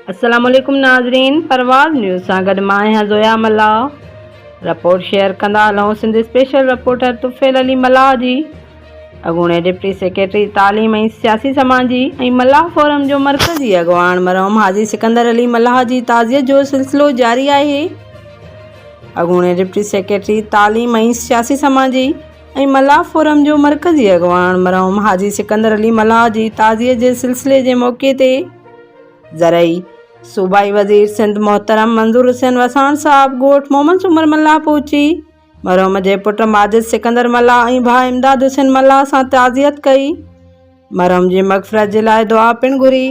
अस्सलाम वालेकुम नाज़रीन, परवाज़ न्यूज़ सां गॾु मां आहियां ज़ोया मल्लाह। रिपोर्ट शेयर कंदा हलूं सिंध स्पेशल रिपोर्टर तुफ़ैल अली मल्लाह जी। अॻूणे डिप्टी सेक्रेटरी तालीम ऐं सियासी समाजी ऐं मल्लाह फोरम जो मरकज़ी अॻवान मरहूम हाजी सिकंदर अली मल्लाह जी ताज़ियत जो सिलसिलो जारी आहे। अॻूणे डिप्टी सेक्रेटरी तालीम ऐं सियासी समाजी ऐं मल्लाह फोरम जो मरकज़ी अॻवान मरहूम हाजी सिकंदर अली मल्लाह जी ताज़ियत जे सिलसिले जे मौक़े ते ज़रई सूबाई वज़ीर सिंध मोहतरम मंजूर हुसैन वसाण साहब ॻोठ मोहम्मद सुमर मल्लाह पहुची मरहूम जे पुट माजिद सिकंदर मल्लाह ऐं भाउ इमदाद हुसैन मल्लाह सां ताज़ियत कई। मरहूम जी मग़फ़िरत जे लाइ दुआ पिणु घुरी।